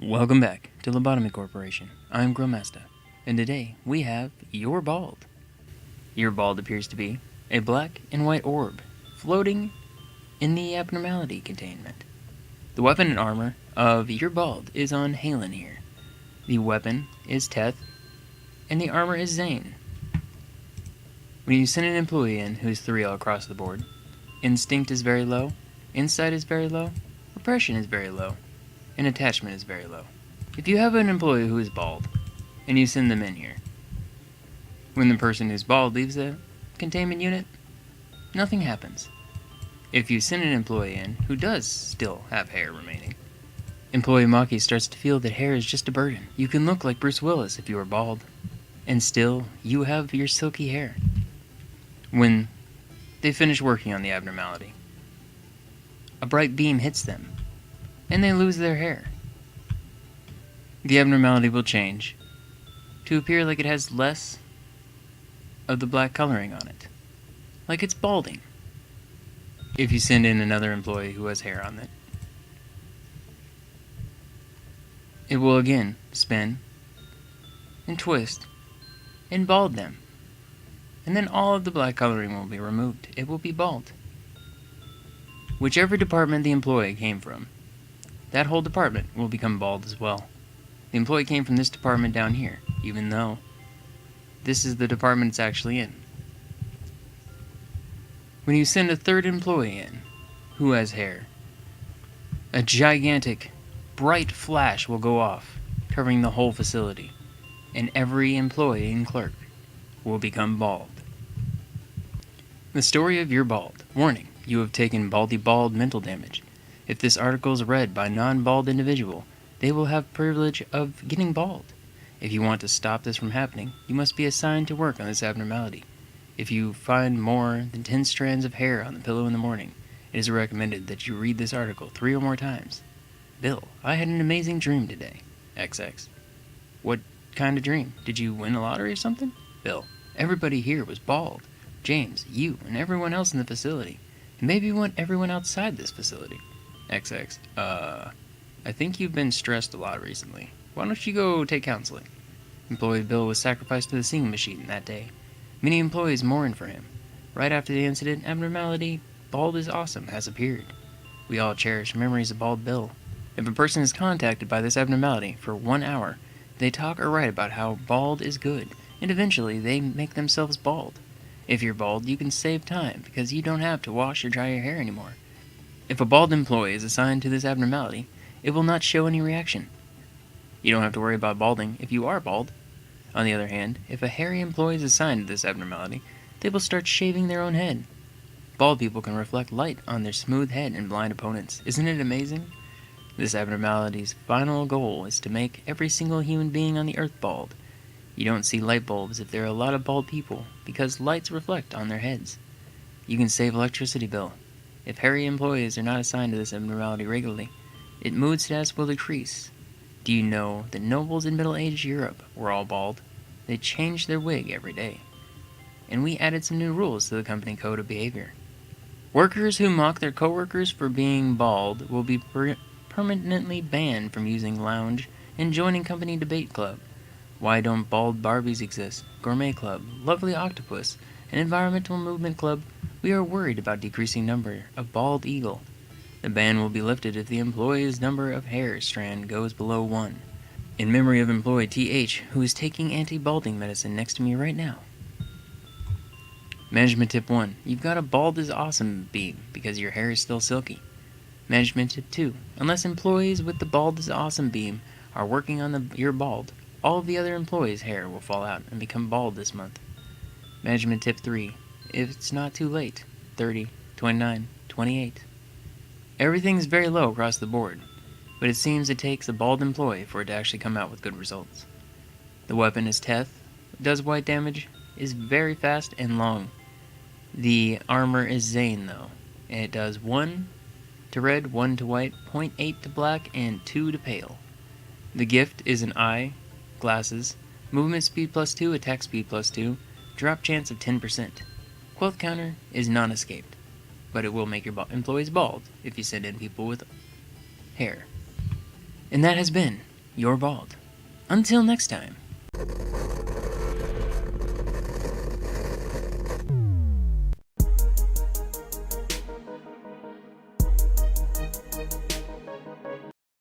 Welcome back to Lobotomy Corporation. I'm Grillmastah, and today we have You're Bald. Your bald appears to be a black and white orb floating in the abnormality containment. The weapon and armor of You're Bald is on Halen here. The weapon is Teth, and the armor is Zane. When you send an employee in who is 3 all across the board, instinct is very low, insight is very low, repression is very low, and attachment is very low. If you have an employee who is bald, and you send them in here, when the person who's bald leaves the containment unit, nothing happens. If you send an employee in who does still have hair remaining, employee Maki starts to feel that hair is just a burden. You can look like Bruce Willis if you are bald, and still you have your silky hair. When they finish working on the abnormality, a bright beam hits them, and they lose their hair. The abnormality will change to appear like it has less of the black coloring on it, like it's balding. If you send in another employee who has hair on it, it will again spin and twist and bald them, and then all of the black coloring will be removed. It will be bald. Whichever department the employee came from, that whole department will become bald as well. The employee came from this department down here, even though this is the department it's actually in. When you send a third employee in who has hair, a gigantic, bright flash will go off, covering the whole facility, and every employee and clerk will become bald. The story of You're Bald. Warning, you have taken baldy bald mental damage. If this article is read by a non-bald individual, they will have privilege of getting bald. If you want to stop this from happening, you must be assigned to work on this abnormality. If you find more than 10 strands of hair on the pillow in the morning, it is recommended that you read this article 3 or more times. Bill, I had an amazing dream today. XX. What kind of dream? Did you win a lottery or something? Bill, everybody here was bald. James, you, and everyone else in the facility. And maybe you want everyone outside this facility. XX. I think you've been stressed a lot recently. Why don't you go take counseling? Employee Bill was sacrificed to the singing machine that day. Many employees mourned for him. Right after the incident, abnormality, Bald is Awesome, has appeared. We all cherish memories of Bald Bill. If a person is contacted by this abnormality for 1 hour, they talk or write about how bald is good, and eventually they make themselves bald. If you're bald, you can save time because you don't have to wash or dry your hair anymore. If a bald employee is assigned to this abnormality, it will not show any reaction. You don't have to worry about balding if you are bald. On the other hand, if a hairy employee is assigned to this abnormality, they will start shaving their own head. Bald people can reflect light on their smooth head and blind opponents. Isn't it amazing? This abnormality's final goal is to make every single human being on the earth bald. You don't see light bulbs if there are a lot of bald people, because lights reflect on their heads. You can save electricity bill. If hairy employees are not assigned to this abnormality regularly, its mood status will decrease. Do you know that nobles in middle-aged Europe were all bald? They changed their wig every day. And we added some new rules to the company code of behavior. Workers who mock their coworkers for being bald will be permanently banned from using lounge and joining company debate club. Why don't bald Barbies exist? Gourmet club, lovely octopus, an environmental movement club. We are worried about decreasing number of bald eagle. The ban will be lifted if the employee's number of hair strand goes below 1. In memory of employee TH, who is taking anti-balding medicine next to me right now. Management tip 1. You've got a Bald is Awesome beam because your hair is still silky. Management tip 2. Unless employees with the Bald is Awesome beam are working on your bald, all of the other employees' hair will fall out and become bald this month. Management tip 3. If it's not too late, 30, 29, 28. Everything's very low across the board, but it seems it takes a bald employee for it to actually come out with good results. The weapon is Teth, does white damage, is very fast and long. The armor is Zane though, and it does 1 to red, 1 to white, 0.8 to black, and 2 to pale. The gift is an eye, glasses, movement speed +2, attack speed +2, drop chance of 10%. Quoth counter is non-escaped, but it will make your employees bald if you send in people with hair. And that has been you're bald. Until next time.